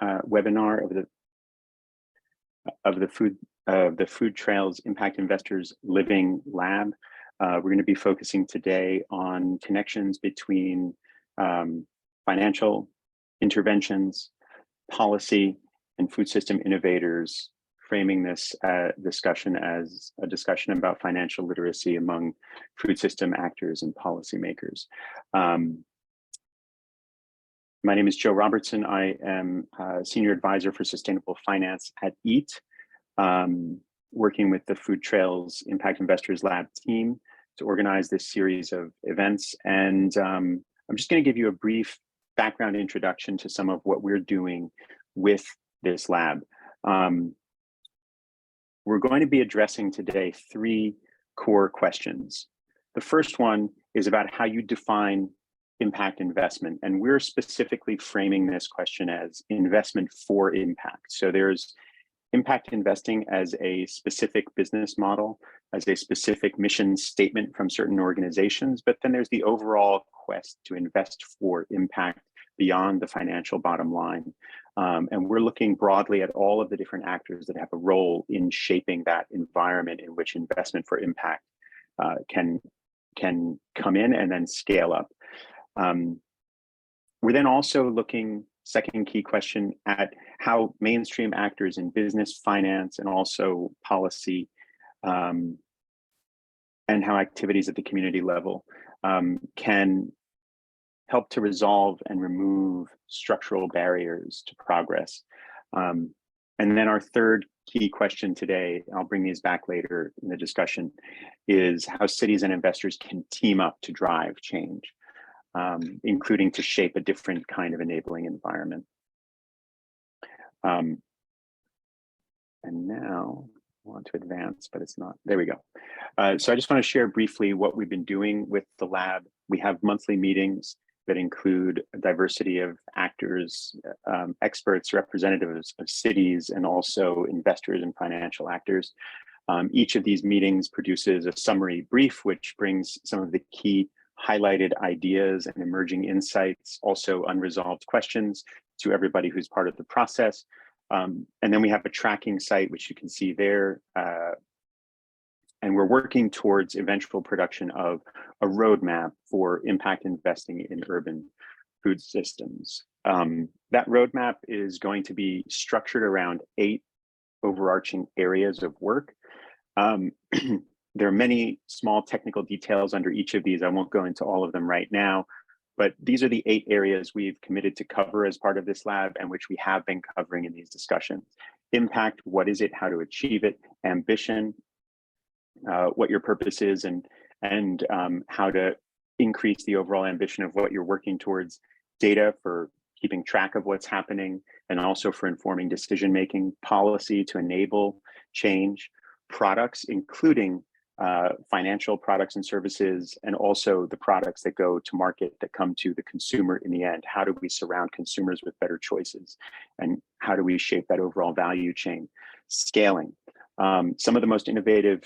webinar of the Food Trails Impact Investors Living Lab. We're going to be focusing today on connections between financial interventions, policy, and food system innovators, framing this discussion as a discussion about financial literacy among food system actors and policymakers. My name is Joe Robertson. I am a Senior Advisor for Sustainable Finance at EAT, working with the Food Trails Impact Investors Lab team to organize this series of events. And I'm just going to give you a brief background introduction to some of what we're doing with this lab. We're going to be addressing today 3 core questions. The first one is about how you define impact investment, and we're specifically framing this question as investment for impact. So there's impact investing as a specific business model, as a specific mission statement from certain organizations, but then there's the overall quest to invest for impact beyond the financial bottom line. And we're looking broadly at all of the different actors that have a role in shaping that environment in which investment for impact can come in and then scale up. We're then also looking, second key question, at how mainstream actors in business, finance, and also policy, and how activities at the community level can help to resolve and remove structural barriers to progress. And then our third key question today, I'll bring these back later in the discussion, is how cities and investors can team up to drive change, including to shape a different kind of enabling environment. And now I want to advance, but it's not. There we go. So I just want to share briefly what we've been doing with the lab. We have monthly meetings that include a diversity of actors, experts, representatives of cities, and also investors and financial actors. Each of these meetings produces a summary brief, which brings some of the key highlighted ideas and emerging insights, also unresolved questions, to everybody who's part of the process. And then we have a tracking site, which you can see there. And we're working towards eventual production of a roadmap for impact investing in urban food systems. That roadmap is going to be structured around 8 overarching areas of work. There are many small technical details under each of these. I won't go into all of them right now, but these are the 8 areas we've committed to cover as part of this lab, and which we have been covering in these discussions. Impact, what is it, how to achieve it; ambition, what your purpose is, and how to increase the overall ambition of what you're working towards; data, for keeping track of what's happening and also for informing decision making; policy, to enable change; products, including financial products and services, and also the products that go to market that come to the consumer in the end. How do we surround consumers with better choices, and how do we shape that overall value chain? Scaling. Some of the most innovative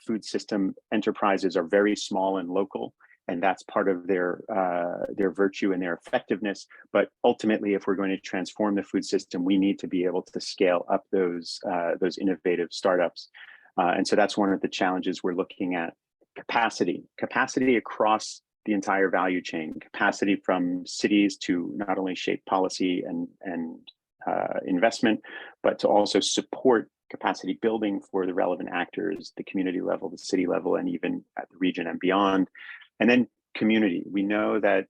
food system enterprises are very small and local, and that's part of their virtue and their effectiveness. But ultimately, if we're going to transform the food system, we need to be able to scale up those innovative startups. And so that's one of the challenges we're looking at. Capacity across the entire value chain, capacity from cities to not only shape policy and investment, but to also support capacity building for the relevant actors, the community level, the city level, and even at the region and beyond. And then community. We know that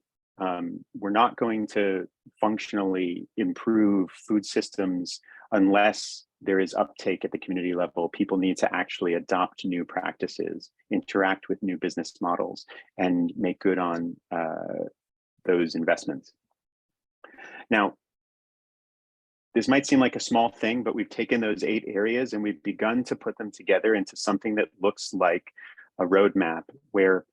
we're not going to functionally improve food systems unless there is uptake at the community level. People need to actually adopt new practices, interact with new business models, and make good on those investments. Now, this might seem like a small thing, but we've taken those 8 areas and we've begun to put them together into something that looks like a roadmap, where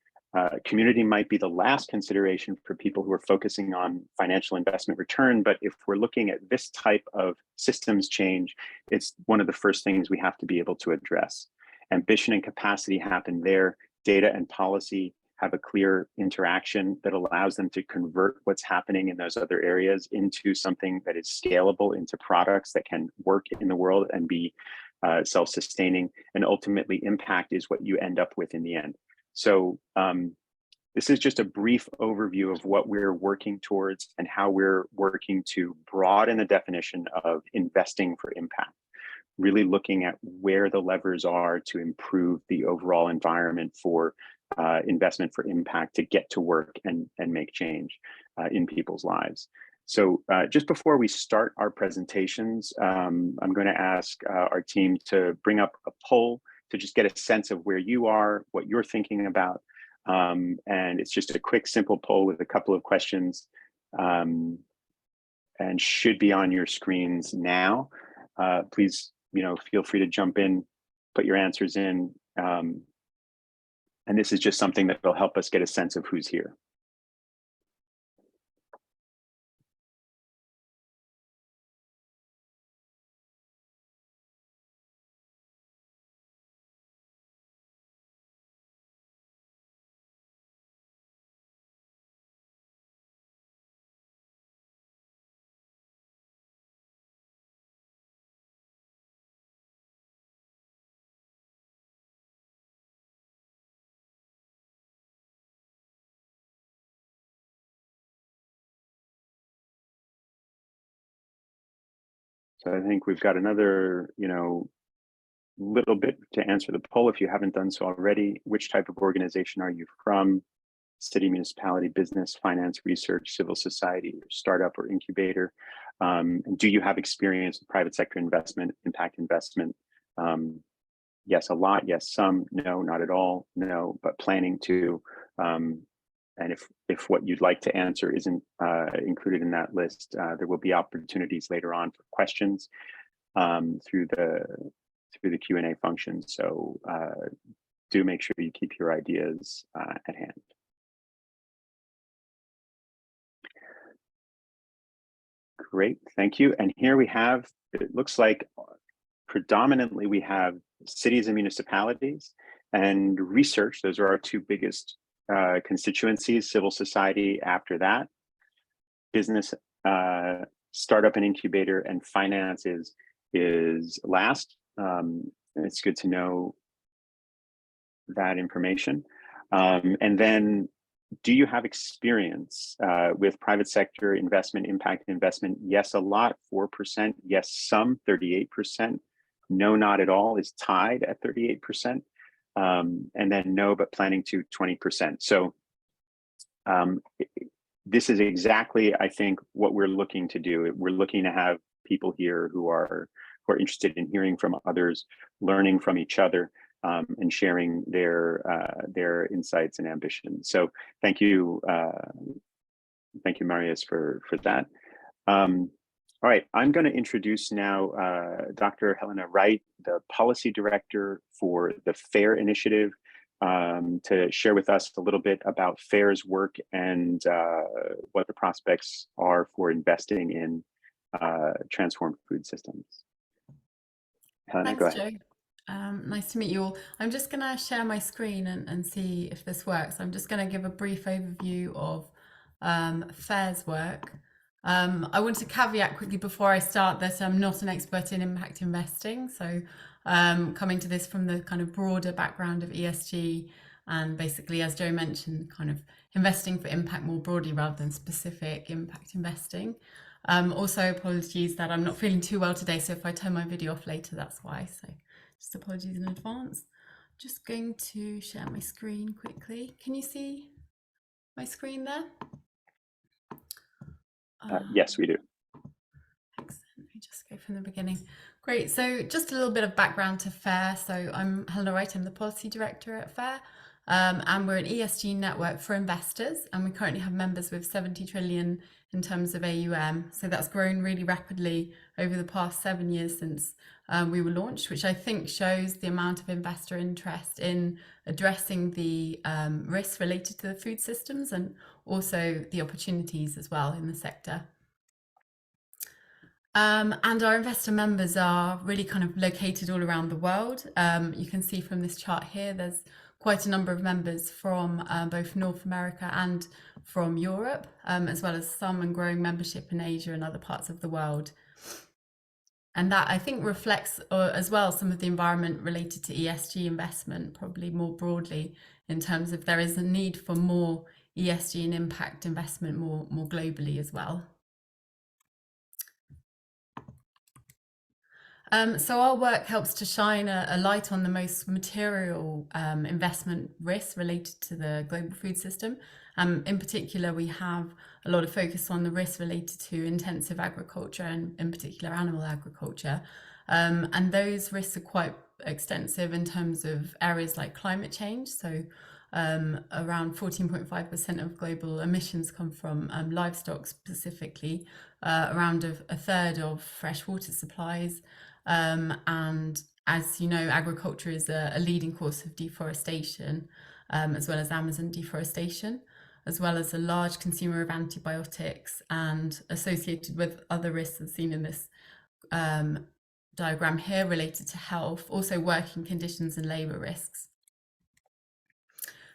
community might be the last consideration for people who are focusing on financial investment return. But if we're looking at this type of systems change, it's one of the first things we have to be able to address. Ambition and capacity happen there. Data and policy have a clear interaction that allows them to convert what's happening in those other areas into something that is scalable, into products that can work in the world and be self-sustaining, and ultimately impact is what you end up with in the end. So this is just a brief overview of what we're working towards and how we're working to broaden the definition of investing for impact, really looking at where the levers are to improve the overall environment for investment for impact to get to work and make change in people's lives. So just before we start our presentations, I'm going to ask our team to bring up a poll to just get a sense of where you are, what you're thinking about. And it's just a quick, simple poll with a couple of questions and should be on your screens now. Please, feel free to jump in, put your answers in. And this is just something that will help us get a sense of who's here. So I think we've got another, little bit to answer the poll if you haven't done so already. Which type of organization are you from? City, municipality, business, finance, research, civil society, or startup or incubator? And do you have experience with private sector investment, impact investment? Yes, a lot. Yes, some. No, not at all. No, but planning to. And if what you'd like to answer isn't included in that list, there will be opportunities later on for questions through the Q&A function. So do make sure you keep your ideas at hand. Great, thank you. And here we have, it looks like predominantly we have cities and municipalities and research. Those are our two biggest constituencies. Civil society after that, business, startup and incubator, and finance is last. It's good to know that information. And then, do you have experience with private sector investment, impact investment? Yes, a lot, 4%. Yes, some, 38%. No, not at all is tied at 38%. And then no, but planning to 20%. So this is exactly, I think, what we're looking to do. We're looking to have people here who are interested in hearing from others, learning from each other, and sharing their insights and ambitions. So thank you, Marius, for that. All right, I'm going to introduce now Dr. Helena Wright, the policy director for the FAIRR initiative, to share with us a little bit about FAIRR's work and what the prospects are for investing in transformed food systems. Helena, Thanks, go ahead. Joe. Nice to meet you all. I'm just going to share my screen and see if this works. I'm just going to give a brief overview of FAIRR's work. I want to caveat quickly before I start that I'm not an expert in impact investing. So coming to this from the kind of broader background of ESG and basically, as Joe mentioned, kind of investing for impact more broadly rather than specific impact investing. Also apologies that I'm not feeling too well today. So if I turn my video off later, that's why. So just apologies in advance. Just going to share my screen quickly. Can you see my screen there? Yes, we do. Excellent. Let me just go from the beginning. Great. So just a little bit of background to FAIRR. So I'm Helena Wright. I'm the policy director at FAIRR. And we're an ESG network for investors. And we currently have members with 70 trillion in terms of AUM. So that's grown really rapidly over the past 7 years since we were launched, which I think shows the amount of investor interest in addressing the risks related to the food systems and also the opportunities as well in the sector. And our investor members are really kind of located all around the world. You can see from this chart here, there's quite a number of members from both North America and from Europe, as well as some and growing membership in Asia and other parts of the world. And that, I think, reflects as well some of the environment related to ESG investment, probably more broadly, in terms of there is a need for more ESG and impact investment more globally as well. So our work helps to shine a light on the most material investment risks related to the global food system. In particular, we have a lot of focus on the risks related to intensive agriculture and in particular animal agriculture. And those risks are quite extensive in terms of areas like climate change. So around 14.5% of global emissions come from livestock specifically, around a third of freshwater supplies. And as you know, agriculture is a leading cause of deforestation, as well as Amazon deforestation, as well as a large consumer of antibiotics, and associated with other risks as seen in this diagram here related to health, also working conditions and labour risks.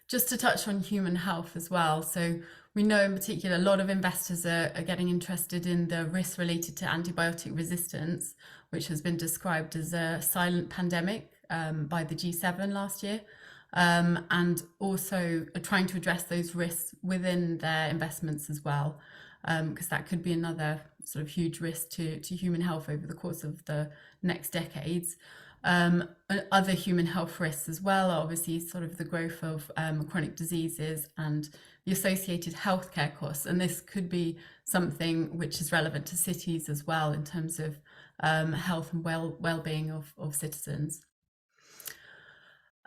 Just to touch on human health as well. So we know in particular a lot of investors are getting interested in the risks related to antibiotic resistance, which has been described as a silent pandemic by the G7 last year, and also are trying to address those risks within their investments as well, because that could be another sort of huge risk to human health over the course of the next decades. Other human health risks as well are obviously sort of the growth of chronic diseases and the associated healthcare costs. And this could be something which is relevant to cities as well in terms of health and well-being of citizens.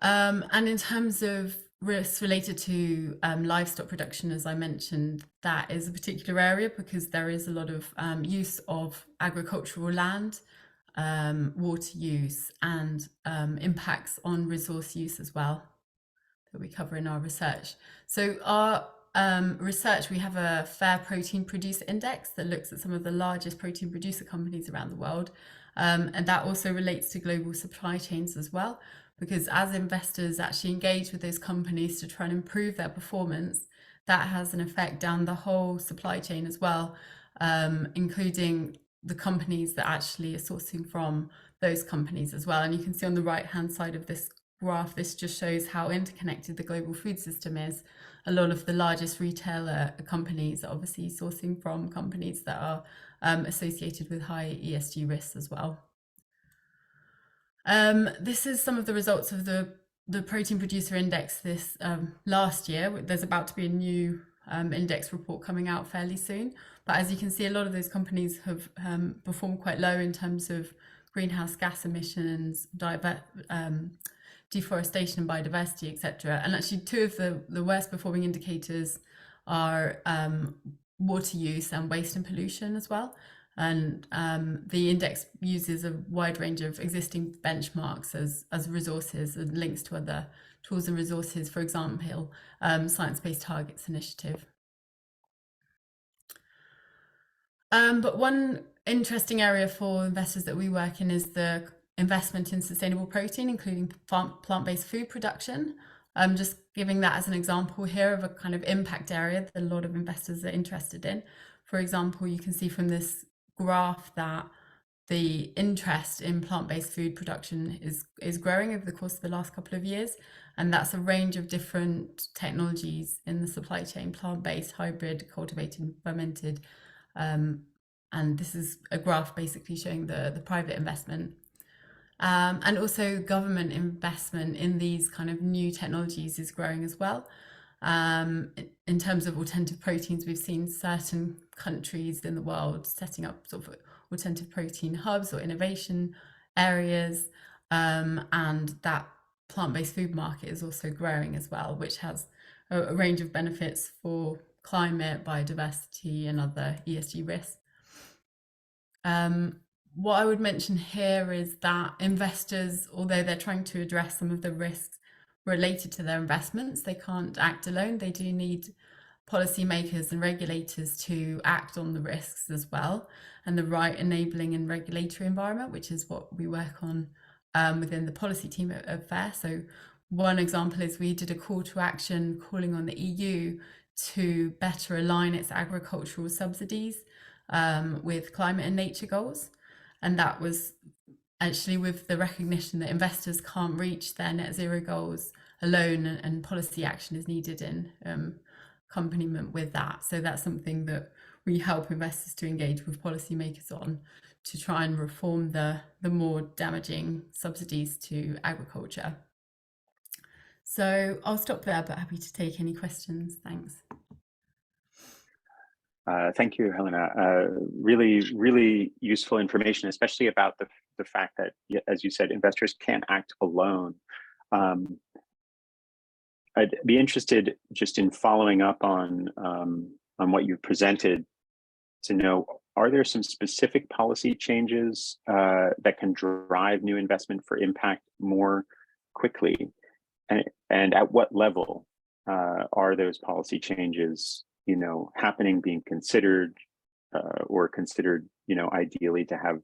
And in terms of risks related to livestock production, as I mentioned, that is a particular area because there is a lot of use of agricultural land, water use, and impacts on resource use as well that we cover in our research. So our research, we have a FAIRR protein producer index that looks at some of the largest protein producer companies around the world. And that also relates to global supply chains as well, because as investors actually engage with those companies to try and improve their performance, that has an effect down the whole supply chain as well, including the companies that actually are sourcing from those companies as well. And you can see on the right hand side of this graph, this just shows how interconnected the global food system is. A lot of the largest retailer companies are obviously sourcing from companies that are associated with high ESG risks as well. This is some of the results of the protein producer index this last year. There's about to be a new index report coming out fairly soon. But as you can see, a lot of those companies have performed quite low in terms of greenhouse gas emissions, deforestation and biodiversity, etc. And actually two of the worst performing indicators are water use and waste and pollution as well. And the index uses a wide range of existing benchmarks as resources and links to other tools and resources, for example, Science-Based Targets Initiative. But one interesting area for investors that we work in is the investment in sustainable protein, including plant-based food production. Just giving that as an example here of a kind of impact area that a lot of investors are interested in. For example, you can see from this graph that the interest in plant-based food production is growing over the course of the last couple of years. And that's a range of different technologies in the supply chain: plant-based, hybrid, cultivated, fermented. And this is a graph basically showing the private investment. And also government investment in these kind of new technologies is growing as well. In terms of alternative proteins, we've seen certain countries in the world setting up sort of alternative protein hubs or innovation areas, and that plant-based food market is also growing as well, which has a range of benefits for climate, biodiversity, and other ESG risks. What I would mention here is that investors, although they're trying to address some of the risks related to their investments, they can't act alone. They do need policymakers and regulators to act on the risks as well, and the right enabling and regulatory environment, which is what we work on within the policy team at FAIRR. So one example is we did a call to action calling on the EU to better align its agricultural subsidies with climate and nature goals. And that was actually with the recognition that investors can't reach their net zero goals alone, and policy action is needed in accompaniment with that. So that's something that we help investors to engage with policymakers on, to try and reform the more damaging subsidies to agriculture. So I'll stop there, but happy to take any questions. Thanks. Thank you, Helena. Really useful information, especially about the fact that, as you said, investors can't act alone. I'd be interested just in following up on what you've presented to know, are there some specific policy changes that can drive new investment for impact more quickly? And at what level are those policy changes, happening, being considered, or considered, ideally to have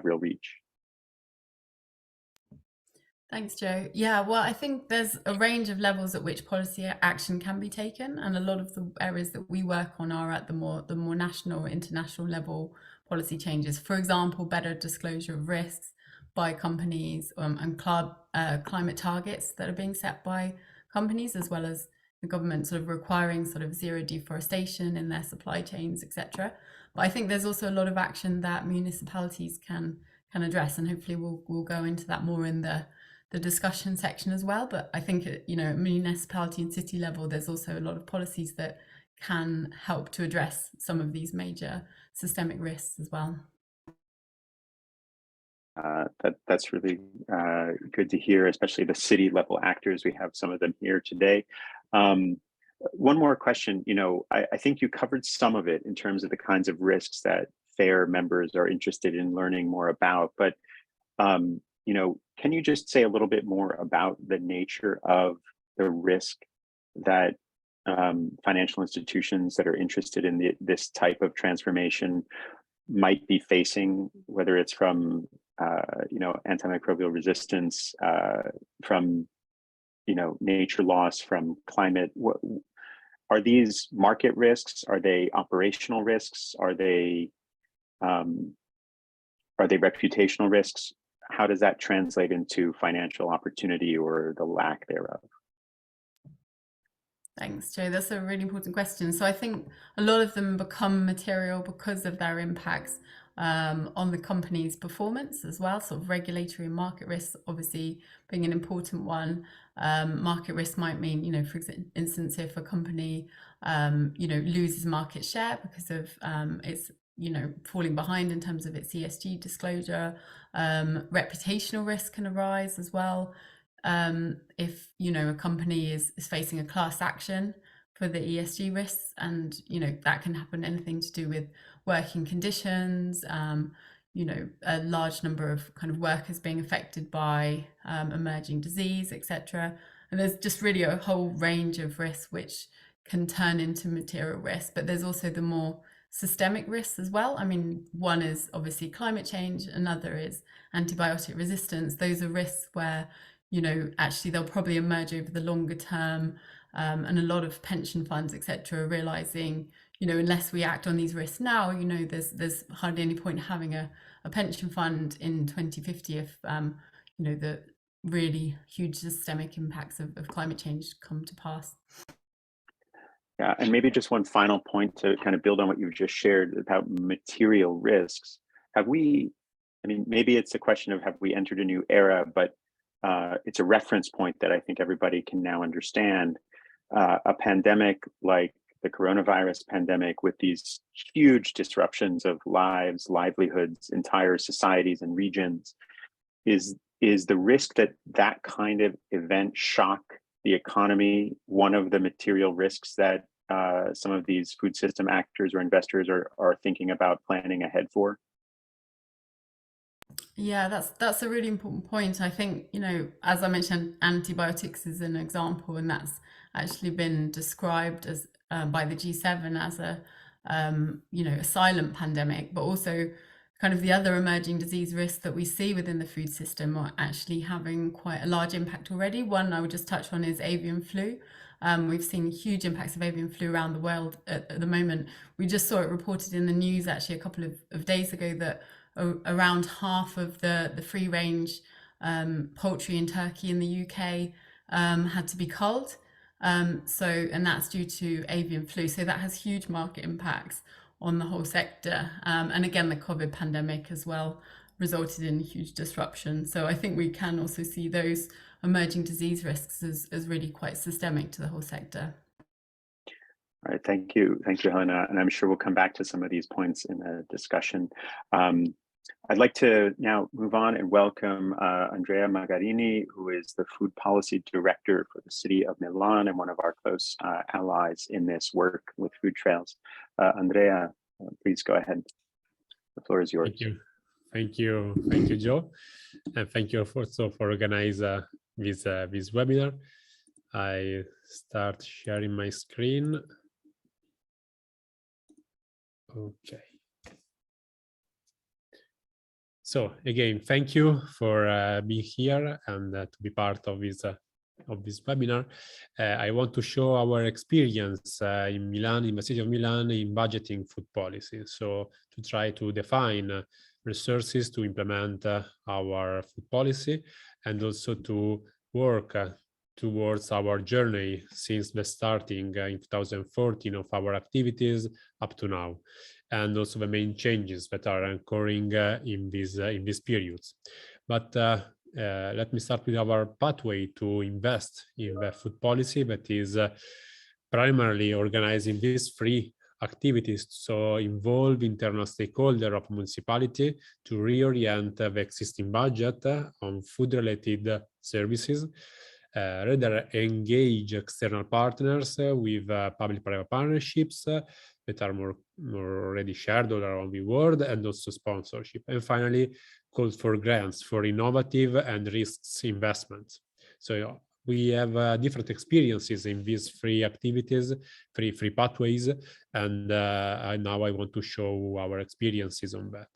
real reach? Thanks, Joe. Yeah, well, I think there's a range of levels at which policy action can be taken, and a lot of the areas that we work on are at the more national, international level policy changes. For example, better disclosure of risks by companies, and climate targets that are being set by companies, as well as the government sort of requiring sort of zero deforestation in their supply chains, etc. But I think there's also a lot of action that municipalities can address, and hopefully we'll go into that more in the discussion section as well. But I think at municipality and city level, there's also a lot of policies that can help to address some of these major systemic risks as well. That's really good to hear, especially the city level actors. We have some of them here today. One more question. I think you covered some of it in terms of the kinds of risks that FAIRR members are interested in learning more about, but can you just say a little bit more about the nature of the risk that financial institutions that are interested in this type of transformation might be facing, whether it's from antimicrobial resistance, from nature loss, from climate? What are these market risks? Are they operational risks? Are they reputational risks? How does that translate into financial opportunity or the lack thereof? Thanks, Joe. That's a really important question. So I think a lot of them become material because of their impacts on the company's performance as well. Sort of regulatory and market risks, obviously, being an important one. Market risk might mean, for instance, if a company, loses market share because of its falling behind in terms of its ESG disclosure. Reputational risk can arise as well. If a company is facing a class action for the ESG risks, and that can happen, anything to do with working conditions, a large number of kind of workers being affected by emerging disease, etc. And there's just really a whole range of risks which can turn into material risk. But there's also the more systemic risks as well. I mean, one is obviously climate change, another is antibiotic resistance. Those are risks where, actually they'll probably emerge over the longer term, and a lot of pension funds, etc., are realizing, unless we act on these risks now, there's hardly any point having a pension fund in 2050 if, the really huge systemic impacts of climate change come to pass. Yeah, and maybe just one final point to kind of build on what you've just shared about material risks. Maybe it's a question of have we entered a new era, but it's a reference point that I think everybody can now understand. A pandemic like the coronavirus pandemic, with these huge disruptions of lives, livelihoods, entire societies and regions, is the risk that kind of event shock the economy one of the material risks that some of these food system actors or investors are thinking about planning ahead for? Yeah, that's a really important point. I think, as I mentioned, antibiotics is an example, and that's actually been described as by the G7 as a silent pandemic, but also kind of the other emerging disease risks that we see within the food system are actually having quite a large impact already. One I would just touch on is avian flu. We've seen huge impacts of avian flu around the world at the moment. We just saw it reported in the news actually a couple of days ago that around half of the free range poultry in Turkey and the UK had to be culled. And that's due to avian flu. So that has huge market impacts on the whole sector. And again, the COVID pandemic as well resulted in huge disruption. So I think we can also see those emerging disease risks as really quite systemic to the whole sector. All right, thank you, Helena. And I'm sure we'll come back to some of these points in the discussion. I'd like to now move on and welcome Andrea Magarini, who is the Food Policy Director for the City of Milan and one of our close allies in this work with food trails. Andrea, please go ahead. The floor is yours. Thank you, Joe, and thank you also for organizing this webinar. I start sharing my screen. Okay. So again, thank you for being here and to be part of this webinar. I want to show our experience in Milan, in the city of Milan, in budgeting food policy. So to try to define resources to implement our food policy and also to work towards our journey since the starting in 2014 of our activities up to now, and also the main changes that are occurring in these periods. But let me start with our pathway to invest in the food policy that is primarily organizing these three activities, so involve internal stakeholder of municipality to reorient the existing budget on food-related services, rather engage external partners with public-private partnerships that are more already shared all around the world, and also sponsorship. And finally, calls for grants for innovative and risks investments. So we have different experiences in these three activities, three pathways, and now I want to show our experiences on that.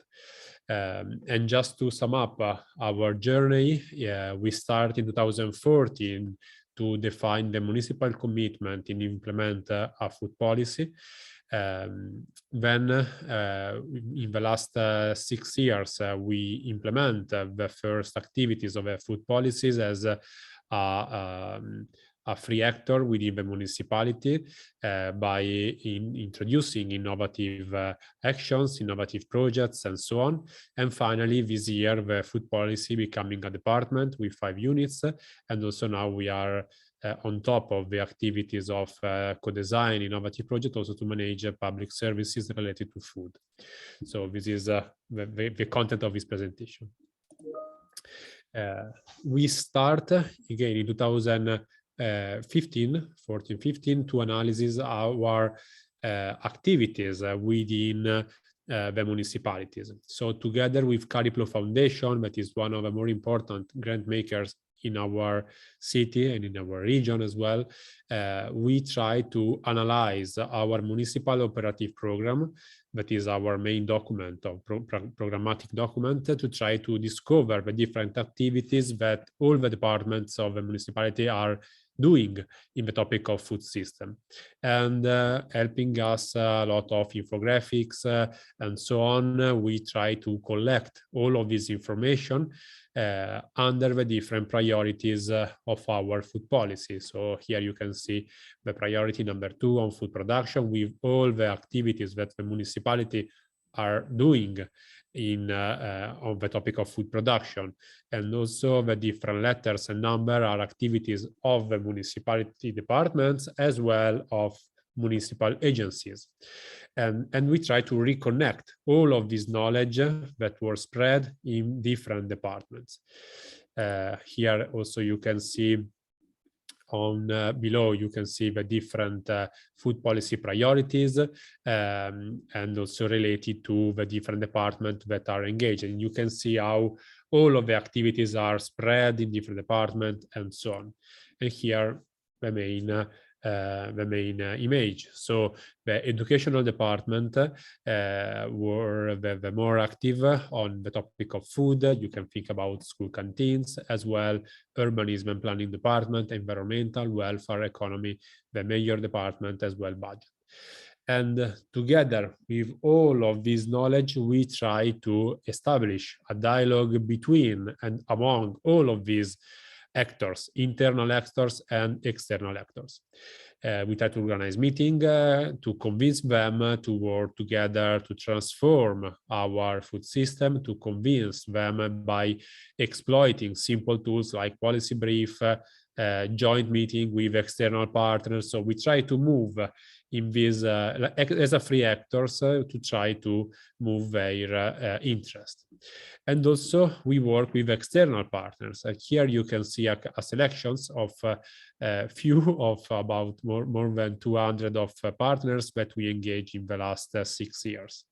And just to sum up our journey, we start in 2014 to define the municipal commitment and implement a food policy. Then in the last 6 years, we implement the first activities of food policies as a free actor within the municipality by introducing innovative actions, innovative projects, and so on. And finally, this year, the food policy becoming a department with 5 units. And also now we are on top of the activities of co-design, innovative project, also to manage public services related to food. So this is the content of this presentation. We start again in 2014-15 to analyze our activities within the municipalities. So together with Cariplo Foundation, that is one of the more important grant makers in our city and in our region as well, we try to analyze our municipal operative program, that is our main document of programmatic document, to try to discover the different activities that all the departments of the municipality are doing in the topic of food system, and helping us a lot of infographics and so on. We try to collect all of this information under the different priorities of our food policy. So here you can see the priority number 2 on food production, with all the activities that the municipality are doing in on the topic of food production, and also the different letters and number are activities of the municipality departments as well of municipal agencies. And we try to reconnect all of this knowledge that was spread in different departments. Here also you can see on below, you can see the different food policy priorities and also related to the different departments that are engaged. And you can see how all of the activities are spread in different departments and so on. And here the main image. So the educational department were the more active on the topic of food. You can think about school canteens, as well urbanism and planning department, environmental, welfare, economy, the major department, as well budget. And together with all of this knowledge, we try to establish a dialogue between and among all of these actors, internal actors and external actors. We try to organize meetings to convince them to work together to transform our food system, to convince them by exploiting simple tools like policy brief, joint meeting with external partners. So we try to move in this as a free actors to try to move their interest. And also we work with external partners. Here you can see a selections of few of about more than 200 of partners that we engage in the last 6 years.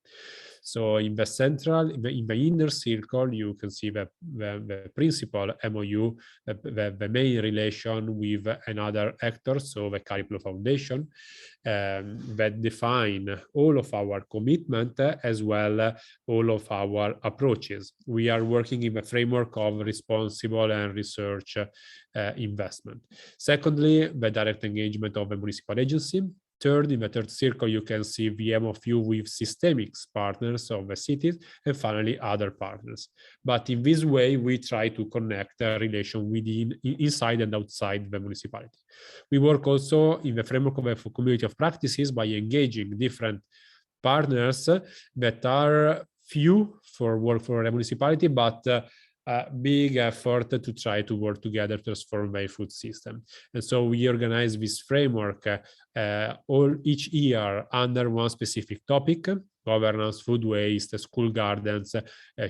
So in the central, in the inner circle, you can see the principal MOU, the main relation with another actor, so the Curriculum Foundation, that define all of our commitment as well all of our approaches. We are working in the framework of responsible and research investment. Secondly, the direct engagement of the municipal agency. Third, in the third circle, you can see the MOU with systemic partners of the cities, and finally other partners. But in this way, we try to connect a relation within, inside and outside the municipality. We work also in the framework of a community of practices by engaging different partners that are few for work for a municipality, but a big effort to try to work together to transform their food system. And so we organize this framework each year under one specific topic: governance, food waste, school gardens,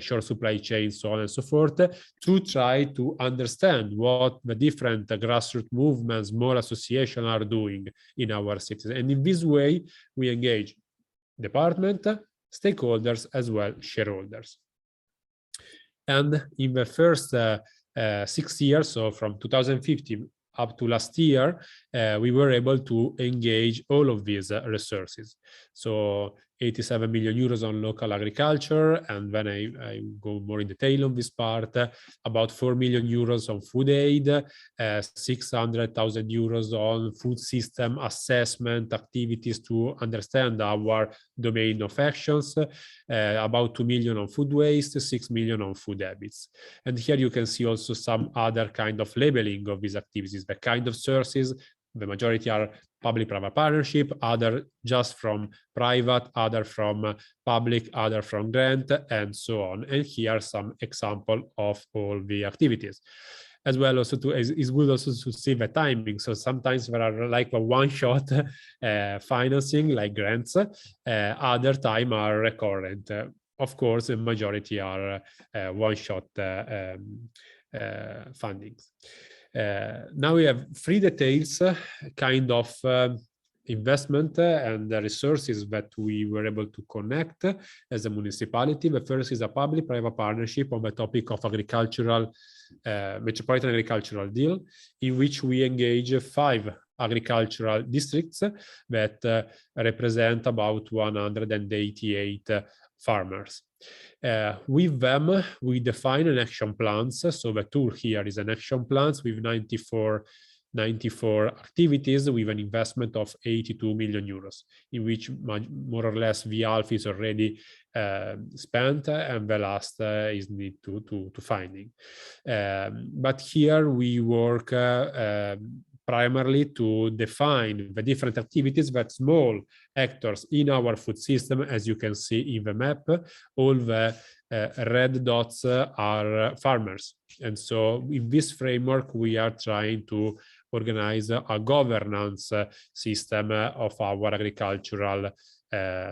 short supply chain, so on and so forth, to try to understand what the different grassroots movements, small associations are doing in our cities. And in this way, we engage department, stakeholders, as well shareholders. And in the first 6 years, so from 2015 up to last year, we were able to engage all of these resources. So 87 million euros on local agriculture, and then I go more in detail on this part, about 4 million euros on food aid, 600,000 euros on food system assessment activities to understand our domain of actions, about 2 million on food waste, 6 million on food habits. And here you can see also some other kind of labeling of these activities, the kind of sources. The majority are public-private partnership, other just from private, other from public, other from grant, and so on. And here are some example of all the activities. As well, also it's good also to see the timing. So sometimes there are like a one-shot financing, like grants. Other time are recurrent. Of course, the majority are one-shot fundings. Now we have 3 details, kind of investment and the resources that we were able to connect as a municipality. The first is a public-private partnership on the topic of agricultural, metropolitan agricultural deal, in which we engage 5 agricultural districts that represent about 188 farmers. With them, we define an action plans. So the tool here is an action plans with 94 activities with an investment of 82 million euros, in which more or less the half is already spent and the last is need to finding. But here we work primarily to define the different activities that small actors in our food system, as you can see in the map, all the red dots are farmers. And so in this framework, we are trying to organize a governance system of our agricultural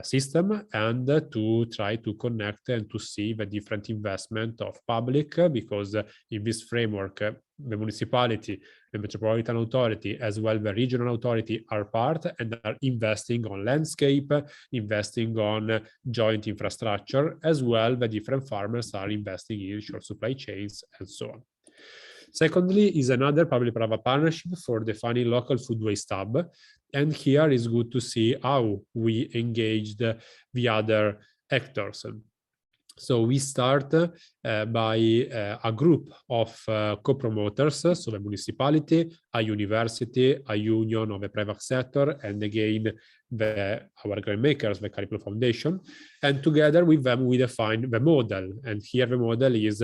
system, and to try to connect and to see the different investment of public, because in this framework, the municipality, the metropolitan authority, as well the regional authority are part and are investing on landscape, investing on joint infrastructure, as well the different farmers are investing in short supply chains and so on. Secondly, is another public-private partnership for defining local food waste hub. And here is good to see how we engaged the other actors. So we start by a group of co-promoters, so the municipality, a university, a union of the private sector, and again, our grantmakers, the Curriculum Foundation. And together with them, we define the model. And here the model is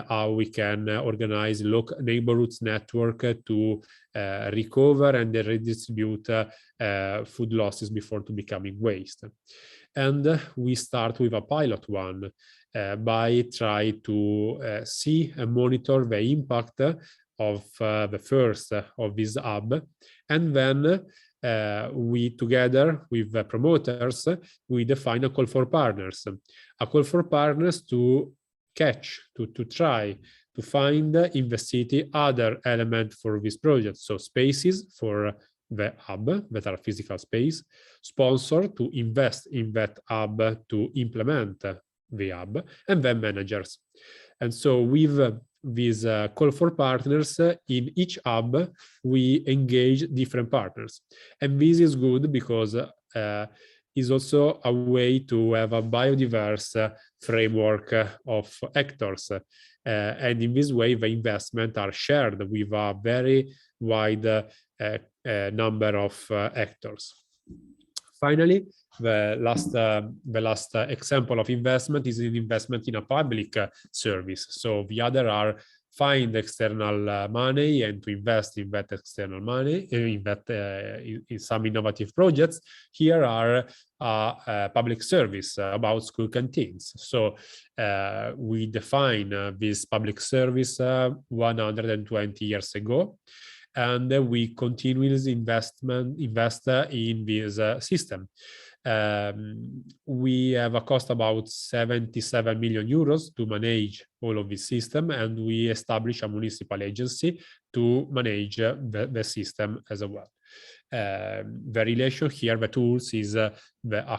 how we can organize local neighborhoods network to recover and redistribute food losses before to becoming waste. And we start with a pilot one by try to see and monitor the impact of the first of this hub. And then we, together with the promoters, we define a call for partners. A call for partners to catch, to try to find in the city other elements for this project. So spaces for the hub that are physical space, sponsor to invest in that hub to implement the hub, and then managers. And so with this call for partners, in each hub, we engage different partners. And this is good because is also a way to have a biodiverse framework of actors. And in this way, the investments are shared with a very wide number of actors. Finally, the last example of investment is an investment in a public service. So the other are find external money and to invest in that external money, in some innovative projects. Here are a public service about school canteens. So we define this public service 120 years ago. And we continuously invest in this system. We have a cost about 77 million euros to manage all of this system, and we establish a municipal agency to manage the system as well. The relation here, the tools is a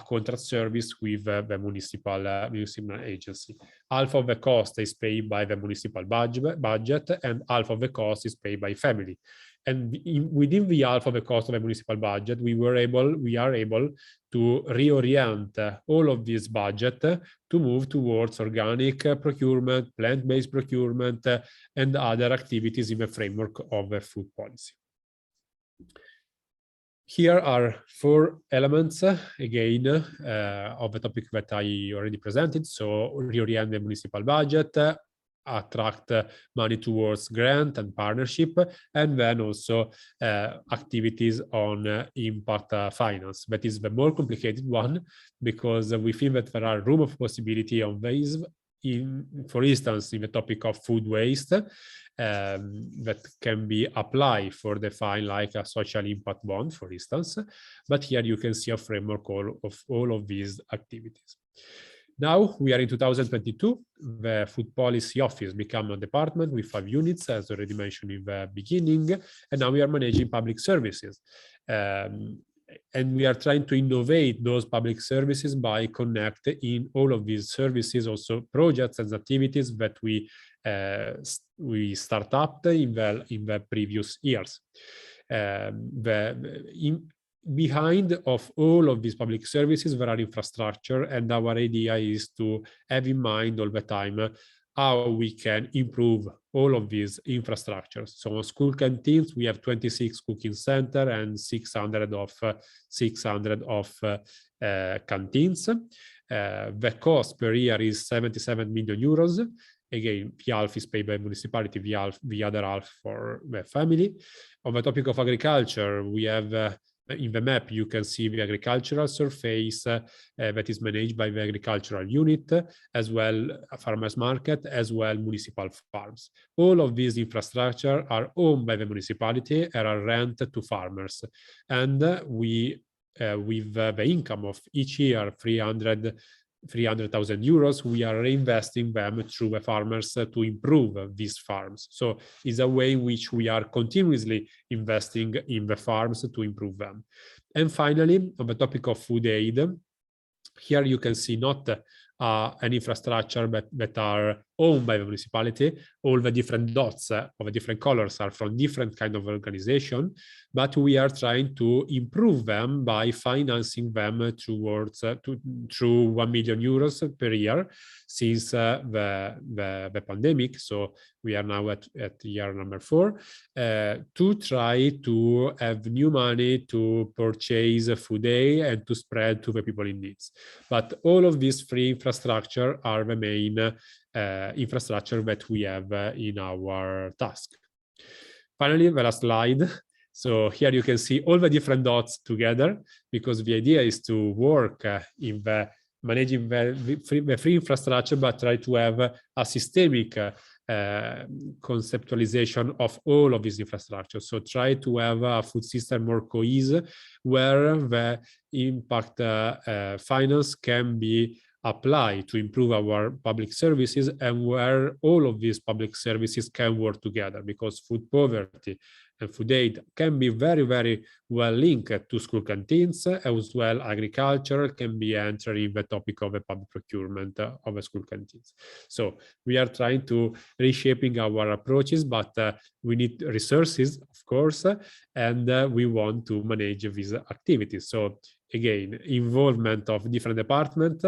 contract service with the municipal agency. Half of the cost is paid by the municipal budget, and half of the cost is paid by family. And within the half of the cost of the municipal budget, we are able to reorient all of this budget to move towards organic procurement, plant-based procurement, and other activities in the framework of the food policy. Here are 4 elements, again, of the topic that I already presented. So reorient the municipal budget, attract money towards grant and partnership, and then also activities on impact finance. That is the more complicated one, because we feel that there are room of possibility on these, for instance, in the topic of food waste, that can be applied for define like a social impact bond, for instance. But here you can see a framework of all of these activities. Now we are in 2022. The Food Policy Office became a department with 5 units, as already mentioned in the beginning, and now we are managing public services. And we are trying to innovate those public services by connecting in all of these services also projects and activities that we start up in the previous years. Behind of all of these public services, there are infrastructure, and our idea is to have in mind all the time how we can improve all of these infrastructures. So on school canteens, we have 26 cooking centers and 600 of canteens. The cost per year is 77 million euros. Again, the half is paid by municipality, the other half for the family. On the topic of agriculture, we have in the map, you can see the agricultural surface that is managed by the agricultural unit, as well a farmers market, as well municipal farms. All of these infrastructure are owned by the municipality and are rented to farmers. And we, with the income of each year, 300,000 euros, we are reinvesting them through the farmers to improve these farms. So it's a way in which we are continuously investing in the farms to improve them. And finally, on the topic of food aid, here you can see not an infrastructure that are owned by the municipality. All the different dots of the different colors are from different kind of organization, but we are trying to improve them by financing them towards through 1 million euros per year since the pandemic. So we are now at year number 4 to try to have new money to purchase food aid and to spread to the people in needs. But all of these free infrastructure are the main infrastructure that we have in our task. Finally, the last slide. So here you can see all the different dots together, because the idea is to work in the managing the free infrastructure, but try to have a systemic conceptualization of all of this infrastructure. So try to have a food system more cohesive, where the impact finance can be applied to improve our public services, and where all of these public services can work together, because food poverty and food aid can be very, very well linked to school canteens. As well, agriculture can be entering the topic of the public procurement of the school canteens. So we are trying to reshaping our approaches, but we need resources, of course, and we want to manage these activities. So again, involvement of different departments,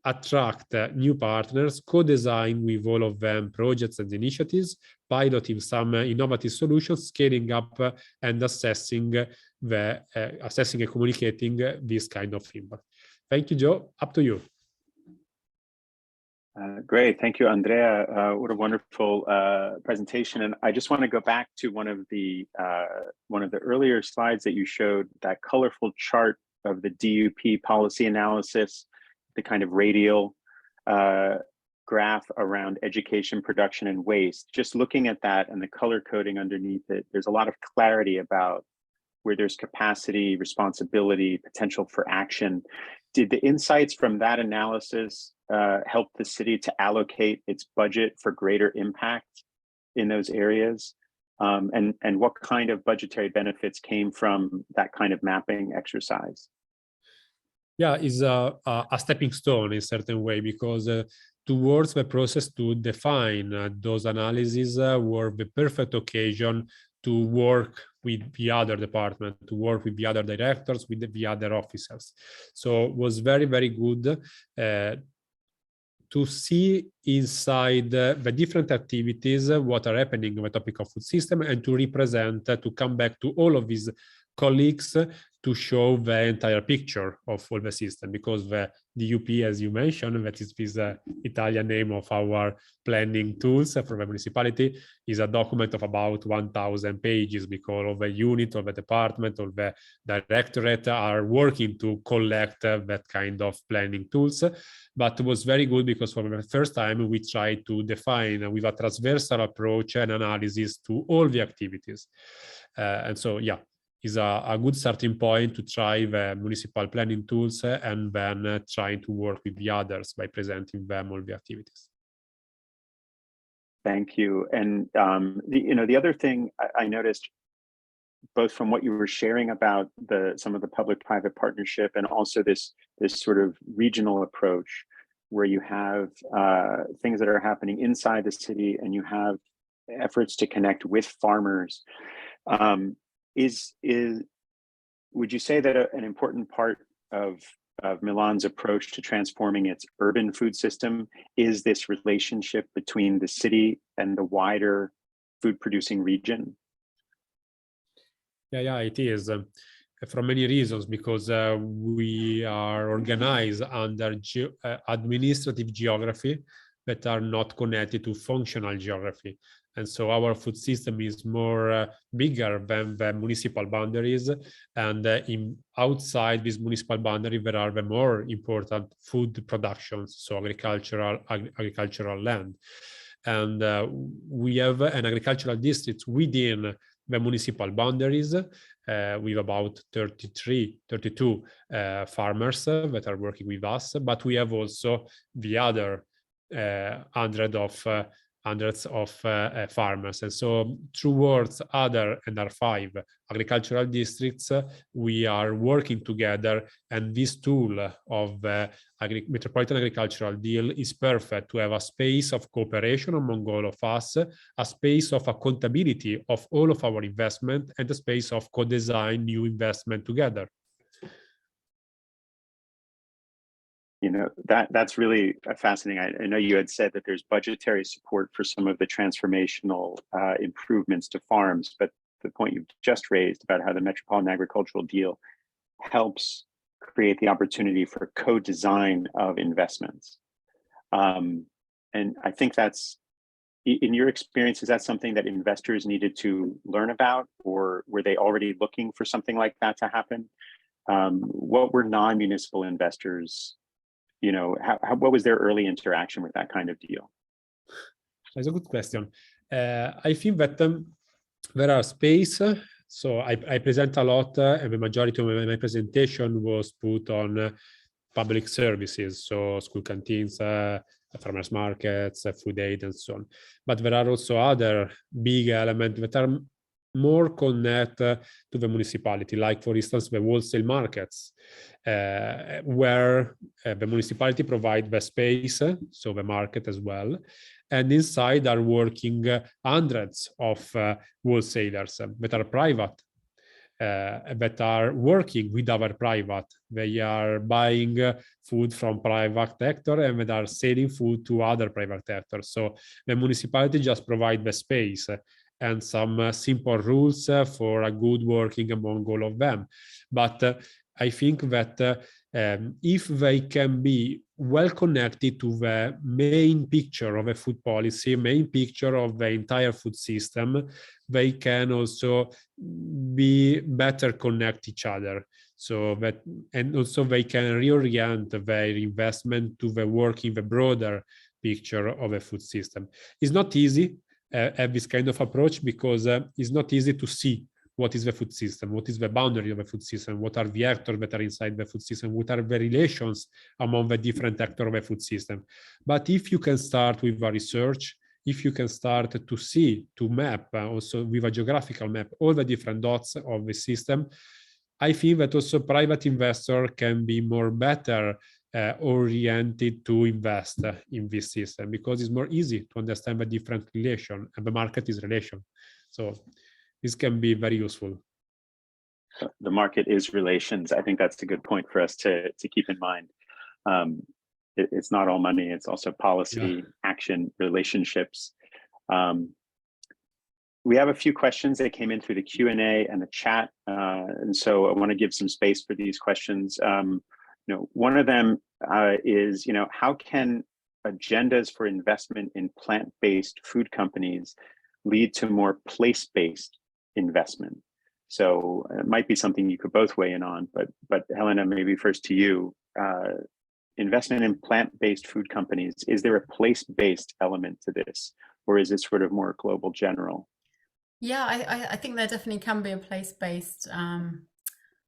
attract new partners, co-design with all of them projects and initiatives, piloting some innovative solutions, scaling up and assessing and communicating this kind of impact. Thank you, Joe. Up to you. Great, thank you, Andrea. What a wonderful presentation. And I just want to go back to one of the earlier slides that you showed, that colorful chart of the DUP policy analysis, the kind of radial graph around education, production, and waste. Just looking at that and the color coding underneath it, there's a lot of clarity about where there's capacity, responsibility, potential for action. Did the insights from that analysis help the city to allocate its budget for greater impact in those areas? And what kind of budgetary benefits came from that kind of mapping exercise? Yeah, is a stepping stone in a certain way, because towards the process to define those analyses were the perfect occasion to work with the other department, to work with the other directors, with the other officers. So it was very, very good to see inside the different activities what are happening on the topic of food system, and to represent, to come back to all of these colleagues to show the entire picture of all the system, because the DUP, as you mentioned, that is this Italian name of our planning tools for the municipality, is a document of about 1,000 pages, because all the unit, or the department, or the directorate are working to collect that kind of planning tools. But it was very good because for the first time we tried to define with a transversal approach and analysis to all the activities. And so, yeah, is a good starting point to try the municipal planning tools, and then trying to work with the others by presenting them all the activities. Thank you. And the other thing I noticed, both from what you were sharing about some of the public-private partnership, and also this sort of regional approach, where you have things that are happening inside the city, and you have efforts to connect with farmers. Would you say that an important part of Milan's approach to transforming its urban food system is this relationship between the city and the wider food producing region? Yeah, it is for many reasons, because we are organized under administrative geography that are not connected to functional geography. And so our food system is more bigger than the municipal boundaries, and outside this municipal boundary there are the more important food productions, so agricultural land. And we have an agricultural district within the municipal boundaries with about 32 farmers that are working with us, but we have also the other 100 of hundreds of farmers. And so towards other and our 5 agricultural districts, we are working together, and this tool of Metropolitan Agricultural Deal is perfect to have a space of cooperation among all of us, a space of accountability of all of our investment, and a space of co-design new investment together. You know, that's really fascinating. I know you had said that there's budgetary support for some of the transformational improvements to farms, but the point you've just raised about how the Metropolitan Agricultural Deal helps create the opportunity for co-design of investments. And I think that's, in your experience, is that something that investors needed to learn about, or were they already looking for something like that to happen? What were non-municipal investors, you know, what was their early interaction with that kind of deal? That's a good question. I think that there are space. So I present a lot, and the majority of my presentation was put on public services, so school canteens, farmers markets, food aid, and so on. But there are also other big elements that are more connected to the municipality, like, for instance, the wholesale markets, where the municipality provide the space, so the market as well. And inside are working hundreds of wholesalers that are private, that are working with our private. They are buying food from private sector, and they are selling food to other private sectors. So the municipality just provide the space and some simple rules for a good working among all of them. But I think that if they can be well connected to the main picture of a food policy, main picture of the entire food system, they can also be better connect each other. So that, and also they can reorient their investment to the work in the broader picture of a food system. It's not easy have this kind of approach, because it's not easy to see what is the food system, what is the boundary of the food system, what are the actors that are inside the food system, what are the relations among the different actors of the food system. But if you can start with a research, if you can start to see, to map, also with a geographical map, all the different dots of the system, I think that also private investor can be more better oriented to invest in this system, because it's more easy to understand the different relation, and the market is relation. So this can be very useful. The market is relations. I think that's a good point for us to keep in mind. It's not all money, it's also policy, action, relationships. We have a few questions that came in through the Q&A and the chat. And so I want to give some space for these questions. You know, one of them is, you know, how can agendas for investment in plant-based food companies lead to more place-based investment? So it might be something you could both weigh in on, but Helena, maybe first to you. Investment in plant-based food companies, is there a place-based element to this, or is it sort of more global general? Yeah, I think there definitely can be a place-based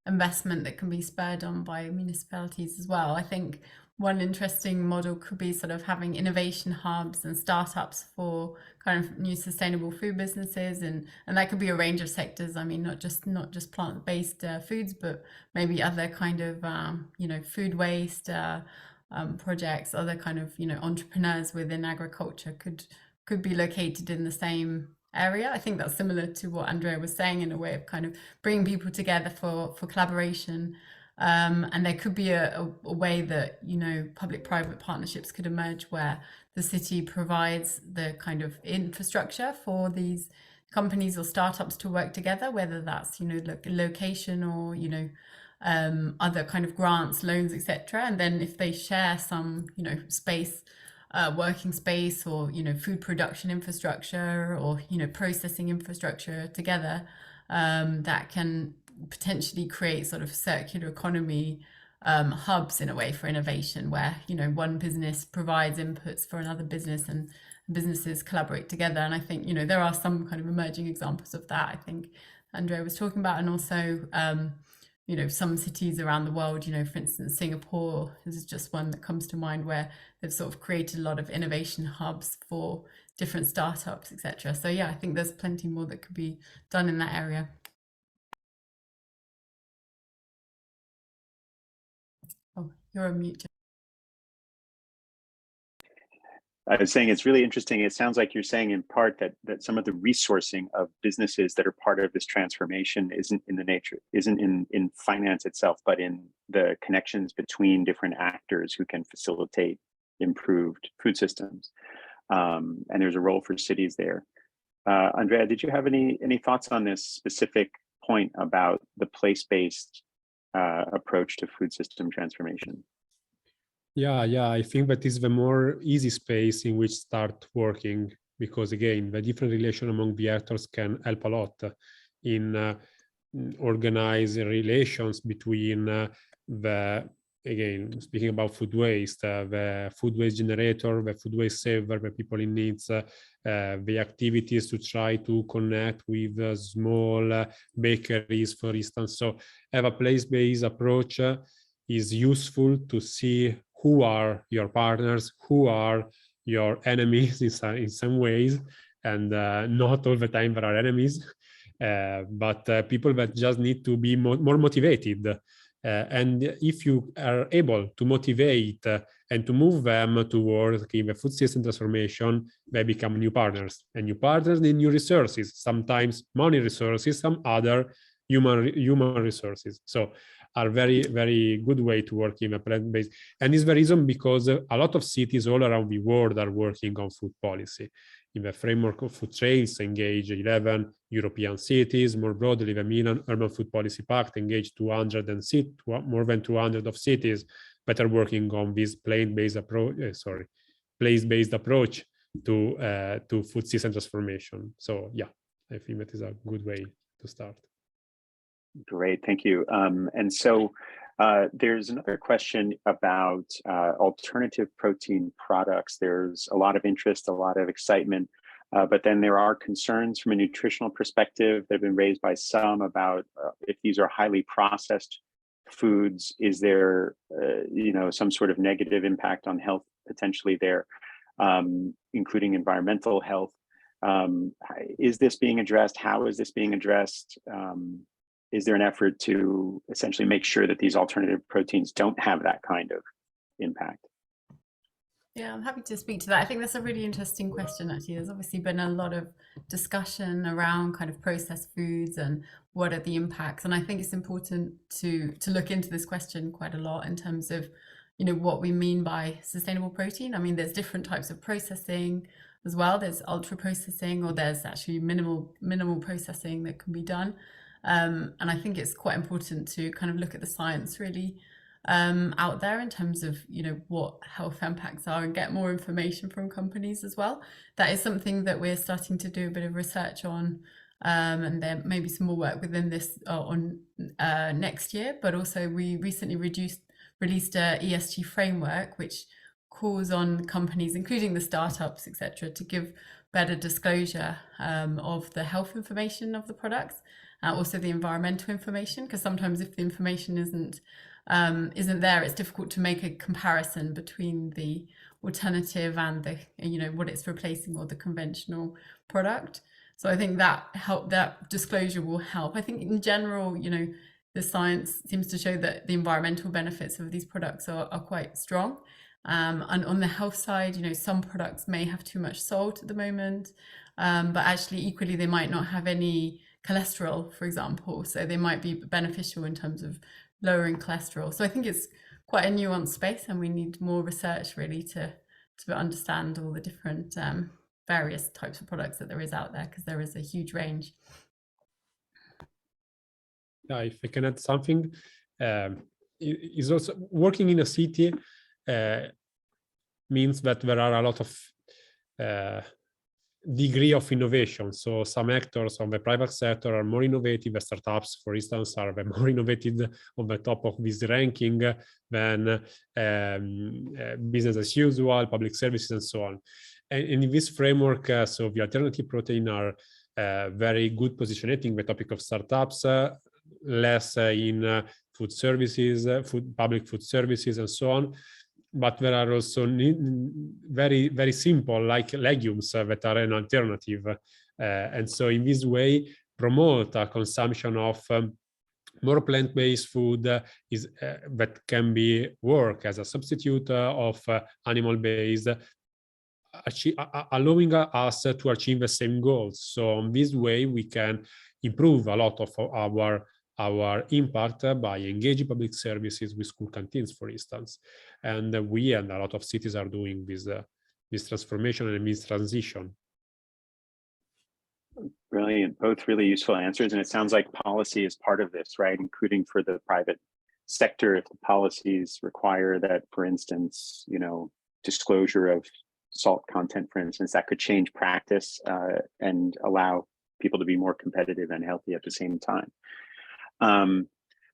investment that can be spurred on by municipalities as well. I think one interesting model could be sort of having innovation hubs and startups for kind of new sustainable food businesses, and that could be a range of sectors. I mean, not just plant-based foods, but maybe other kind of you know, food waste projects, other kind of, you know, entrepreneurs within agriculture could be located in the same area. I think that's similar to what Andrea was saying, in a way of kind of bringing people together for collaboration. And there could be a way that, you know, public-private partnerships could emerge, where the city provides the kind of infrastructure for these companies or startups to work together, whether that's, you know, location or, you know, other kind of grants, loans, etc. And then if they share some, you know, space, working space, or, you know, food production infrastructure, or, you know, processing infrastructure together, that can potentially create sort of circular economy hubs in a way for innovation, where, you know, one business provides inputs for another business and businesses collaborate together. And I think, you know, there are some kind of emerging examples of that, I think Andrea was talking about. And also some cities around the world, for instance, Singapore is just one that comes to mind, where they've sort of created a lot of innovation hubs for different startups, etc. So yeah, I think there's plenty more that could be done in that area. Oh, you're on mute, Jeff. I was saying it's really interesting. It sounds like you're saying in part that some of the resourcing of businesses that are part of this transformation isn't in finance itself, but in the connections between different actors who can facilitate improved food systems. And there's a role for cities there. Andrea, did you have any thoughts on this specific point about the place-based approach to food system transformation? Yeah, I think that is the more easy space in which start working, because again, the different relation among the actors can help a lot in organize relations between again, speaking about food waste, the food waste generator, the food waste saver, the people in needs, the activities to try to connect with small bakeries, for instance. So have a place-based approach is useful to see who are your partners, who are your enemies in some ways, and not all the time there are enemies, but people that just need to be more motivated. And if you are able to motivate and to move them towards the food system transformation, they become new partners. And new partners need new resources, sometimes money resources, some other human resources. So are very, very good way to work in a plant-based. And it's the reason because a lot of cities all around the world are working on food policy. In the framework of food trails, engage 11 European cities. More broadly, the Milan Urban Food Policy Pact engaged more than 200 of cities that are working on this place-based approach to food system transformation. So yeah, I think that is a good way to start. Great, thank you. And so there's another question about alternative protein products. There's a lot of interest, a lot of excitement, but then there are concerns from a nutritional perspective that have been raised by some about if these are highly processed foods, is there some sort of negative impact on health potentially there, including environmental health. Is this being addressed? How is this being addressed? Is there an effort to essentially make sure that these alternative proteins don't have that kind of impact? Yeah, I'm happy to speak to that. I think that's a really interesting question, actually. There's obviously been a lot of discussion around kind of processed foods and what are the impacts. And I think it's important to look into this question quite a lot in terms of, what we mean by sustainable protein. I mean, there's different types of processing as well. There's ultra processing, or there's actually minimal processing that can be done. And I think it's quite important to kind of look at the science really out there in terms of what health impacts are, and get more information from companies as well. That is something that we're starting to do a bit of research on, and there may be some more work within this on next year. But also we recently released a ESG framework which calls on companies, including the startups, etc., to give better disclosure of the health information of the products, also the environmental information, because sometimes if the information isn't there, it's difficult to make a comparison between the alternative and the what it's replacing, or the conventional product. So I think that disclosure will help. I think in general, the science seems to show that the environmental benefits of these products are quite strong. And on the health side, some products may have too much salt at the moment, but actually equally they might not have any cholesterol, for example. So they might be beneficial in terms of lowering cholesterol. So I think it's quite a nuanced space, and we need more research really to understand all the different various types of products that there is out there, because there is a huge range. Yeah, if I can add something, is also working in a city means that there are a lot of degree of innovation. So some actors on the private sector are more innovative. The startups, for instance, are the more innovative on the top of this ranking than business as usual, public services, and so on. And in this framework, so the alternative protein are very good positioning the topic of startups. less in food services, public food services, and so on. But there are also very, very simple, like legumes, that are an alternative. And so in this way, promote a consumption of more plant-based food that can be work as a substitute of animal-based, allowing us to achieve the same goals. So in this way, we can improve a lot of our impact by engaging public services with school canteens, for instance. And we and a lot of cities are doing this transformation and this transition. Brilliant. Both really useful answers. And it sounds like policy is part of this, right? Including for the private sector, if the policies require that, for instance, disclosure of salt content, for instance, that could change practice and allow people to be more competitive and healthy at the same time.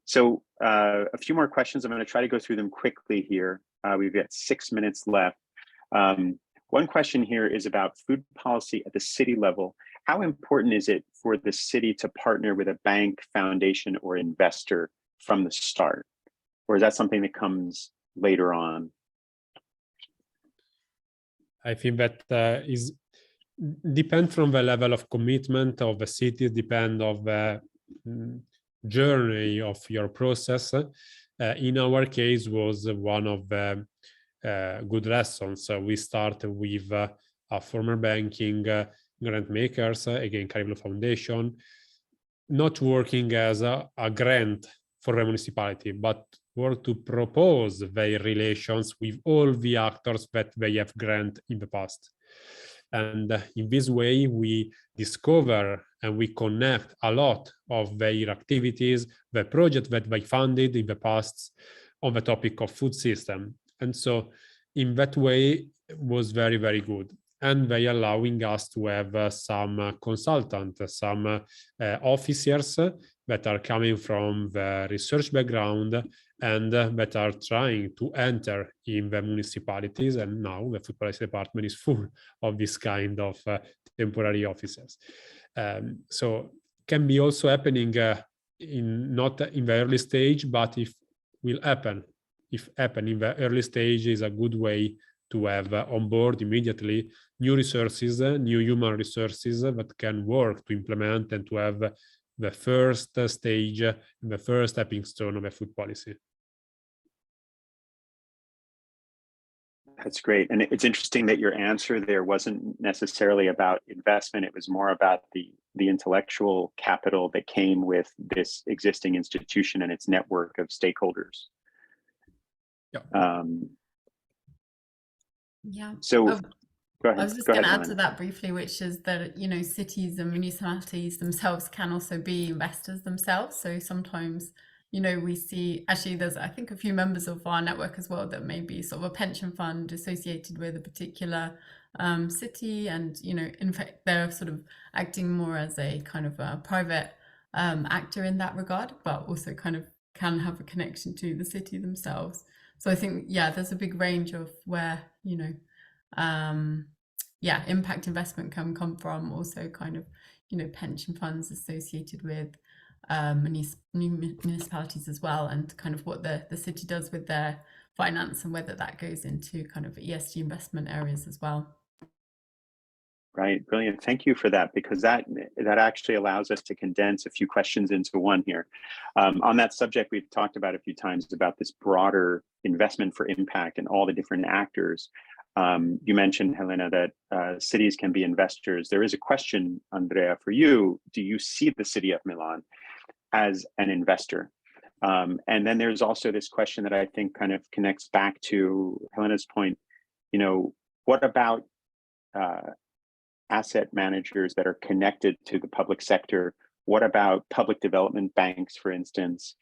So a few more questions. I'm going to try to go through them quickly here. We've got 6 minutes left. One question here is about food policy at the city level. How important is it for the city to partner with a bank, foundation, or investor from the start? Or is that something that comes later on? I think that is depend from the level of commitment of the city, depend of the journey of your process. In our case, was one of the good lessons. We started with a former banking grant makers, again, Caribou Foundation, not working as a grant for the municipality, but work to propose their relations with all the actors that they have granted in the past. And in this way, we discover and we connect a lot of their activities, the projects that they funded in the past on the topic of food system. And so in that way, it was very, very good. And they allowing us to have some consultants, some officers that are coming from the research background and that are trying to enter in the municipalities. And now the food policy department is full of this kind of temporary officers. So can be also happening not in the early stage, but if happen in the early stage is a good way to have on board immediately new resources, new human resources that can work to implement and to have the first stage, the first stepping stone of a food policy. That's great. And it's interesting that your answer there wasn't necessarily about investment. It was more about the intellectual capital that came with this existing institution and its network of stakeholders. Yeah. Yeah. So go ahead. I was just going to add to that briefly, which is that, cities and municipalities themselves can also be investors themselves. So sometimes, we see, actually there's, I think, a few members of our network as well that may be sort of a pension fund associated with a particular city. And, in fact, they're sort of acting more as a kind of a private actor in that regard, but also kind of can have a connection to the city themselves. So I think, yeah, there's a big range of where, impact investment can come from. Also kind of, pension funds associated with municipalities as well, and kind of what the city does with their finance and whether that goes into kind of ESG investment areas as well. Right, brilliant. Thank you for that, because that actually allows us to condense a few questions into one here. On that subject, we've talked about a few times about this broader investment for impact and all the different actors. You mentioned, Helena, that cities can be investors. There is a question, Andrea, for you. Do you see the city of Milan as an investor? And then there's also this question that I think kind of connects back to Helena's point. What about asset managers that are connected to the public sector? What about public development banks, for instance?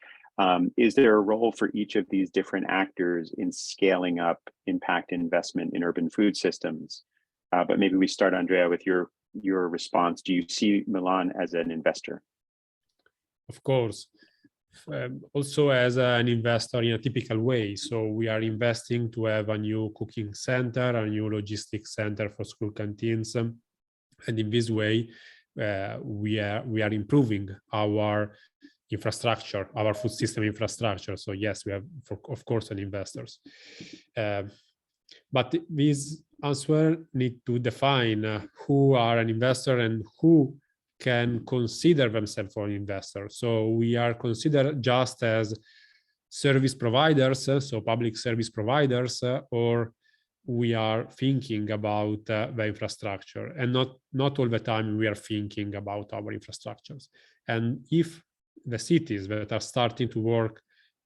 Is there a role for each of these different actors in scaling up impact investment in urban food systems? But maybe we start, Andrea, with your response. Do you see Milan as an investor? Of course. Also as an investor in a typical way. So we are investing to have a new cooking center, a new logistics center for school canteens. And in this way, we are improving our infrastructure, our food system infrastructure. So yes, we have, of course, an investors. But this answer need to define who are an investor and who can consider themselves for an investor. So we are considered just as service providers, so public service providers, or we are thinking about the infrastructure, and not all the time we are thinking about our infrastructures. And if the cities that are starting to work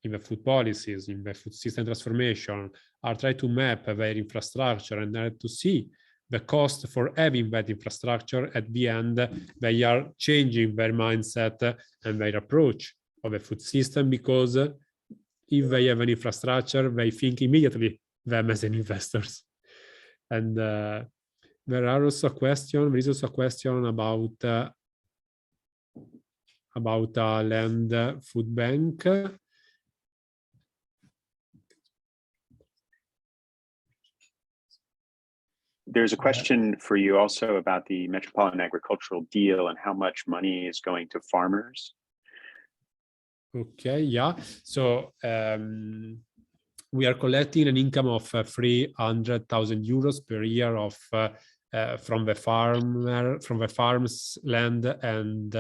in the food policies, in the food system transformation, are trying to map their infrastructure and to see the cost for having that infrastructure, at the end, they are changing their mindset and their approach of the food system, because if they have an infrastructure, they think immediately them as an investors. And there is also a question about a land food bank. There's a question for you also about the Metropolitan Agricultural Deal and how much money is going to farmers. Okay, yeah. So we are collecting an income of 300,000 euros per year of from the farms, land, and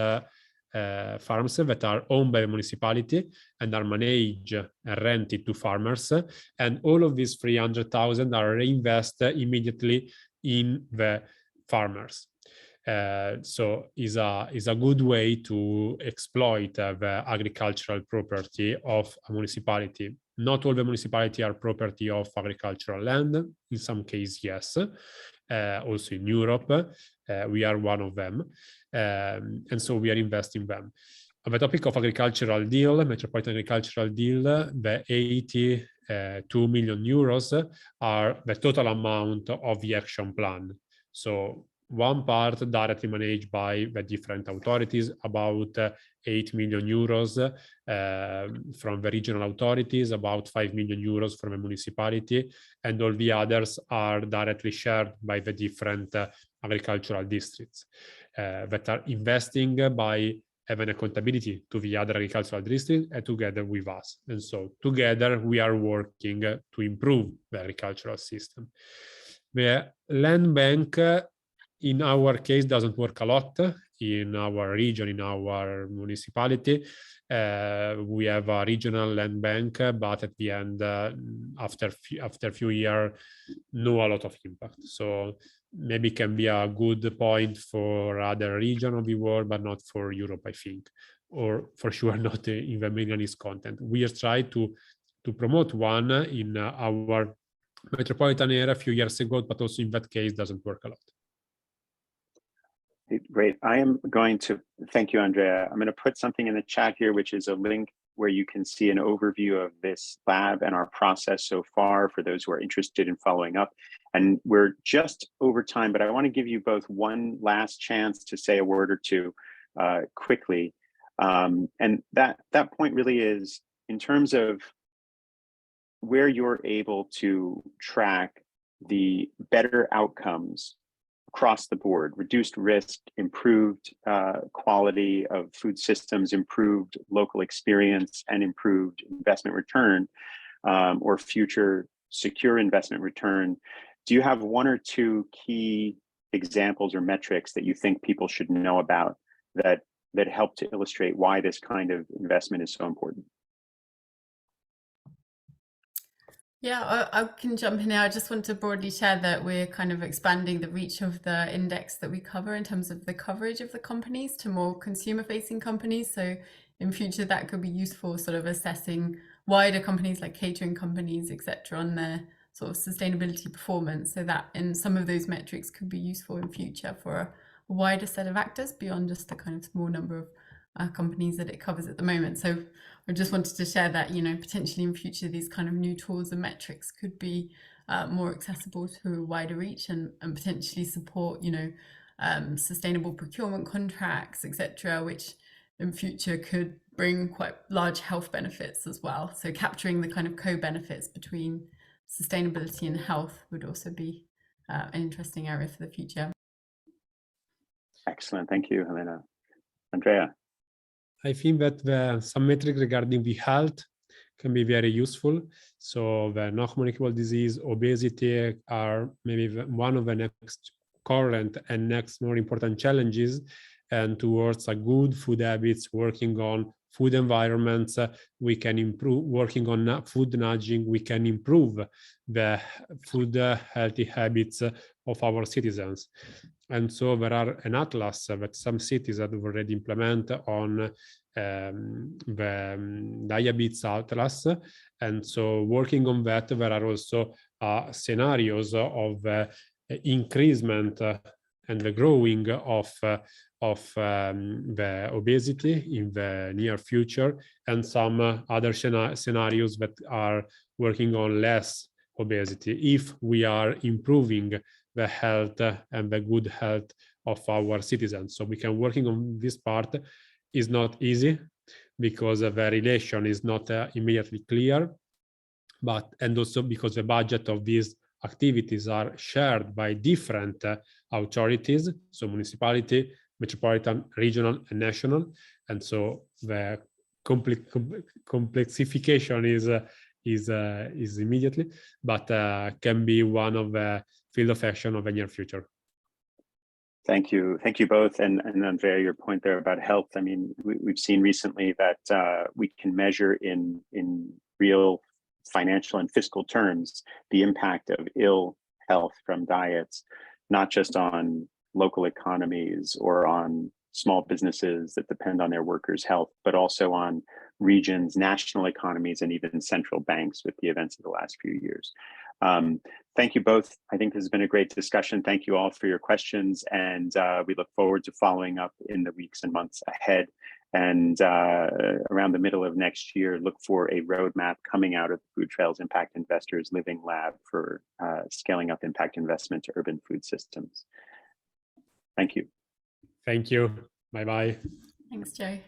farms that are owned by the municipality and are managed and rented to farmers. And all of these 300,000 are reinvested immediately in the farmers. So is a good way to exploit the agricultural property of a municipality. Not all the municipalities are property of agricultural land. In some cases, yes. Also in Europe, we are one of them. And so we are investing in them. On the topic of agricultural deal, Metropolitan Agricultural Deal, the 82 million euros are the total amount of the action plan. So one part directly managed by the different authorities, about 8 million euros from the regional authorities, about 5 million euros from the municipality, and all the others are directly shared by the different agricultural districts that are investing by having accountability to the other agricultural districts and together with us. And so together we are working to improve the agricultural system. The land bank, in our case, doesn't work a lot in our region, in our municipality. We have a regional land bank, but at the end, after a few years, no a lot of impact. So maybe can be a good point for other region of the world, but not for Europe, I think, or for sure not in the Milanese content. We have tried to promote one in our metropolitan area a few years ago, but also in that case doesn't work a lot. Great. I am going to thank you, Andrea. I'm going to put something in the chat here, which is a link where you can see an overview of this lab and our process so far for those who are interested in following up. And we're just over time, but I want to give you both one last chance to say a word or two quickly. And that point really is in terms of where you're able to track the better outcomes across the board, reduced risk, improved quality of food systems, improved local experience, and improved investment return, or future secure investment return. Do you have one or two key examples or metrics that you think people should know about that help to illustrate why this kind of investment is so important? Yeah, I can jump in here. I just want to broadly share that we're kind of expanding the reach of the index that we cover in terms of the coverage of the companies to more consumer-facing companies. So in future, that could be useful sort of assessing wider companies like catering companies, etc., on their sort of sustainability performance. So that in some of those metrics could be useful in future for a wider set of actors beyond just the kind of small number of companies that it covers at the moment. So I just wanted to share that, potentially in future, these kind of new tools and metrics could be more accessible to a wider reach and potentially support, sustainable procurement contracts, etc., which in future could bring quite large health benefits as well. So capturing the kind of co-benefits between sustainability and health would also be an interesting area for the future. Excellent. Thank you, Helena. Andrea. I think that some metric regarding the health can be very useful. So the non-communicable disease, obesity are maybe one of the next current and next more important challenges, and towards a good food habits, working on food environments, we can improve, working on food nudging, we can improve the food healthy habits of our citizens. And so there are an atlas that some cities have already implemented on the diabetes atlas. And so working on that, there are also scenarios of increasement and the growing of the obesity in the near future, and some other scenarios that are working on less obesity if we are improving the health and the good health of our citizens. So we can working on this part is not easy because the relation is not immediately clear, and also because the budget of these activities are shared by different authorities, so municipality, metropolitan, regional, and national, and so the complexification is immediately, but can be one of the field of action of the near future. Thank you both, and Andrea, your point there about health. I mean, we've seen recently that we can measure in real financial and fiscal terms the impact of ill health from diets, not just on local economies or on small businesses that depend on their workers' health, but also on regions, national economies, and even central banks with the events of the last few years. Thank you both. I think this has been a great discussion. Thank you all for your questions, and we look forward to following up in the weeks and months ahead. And around the middle of next year, look for a roadmap coming out of Food Trails Impact Investors Living Lab for scaling up impact investment to urban food systems. Thank you. Thank you. Bye-bye. Thanks, Joe.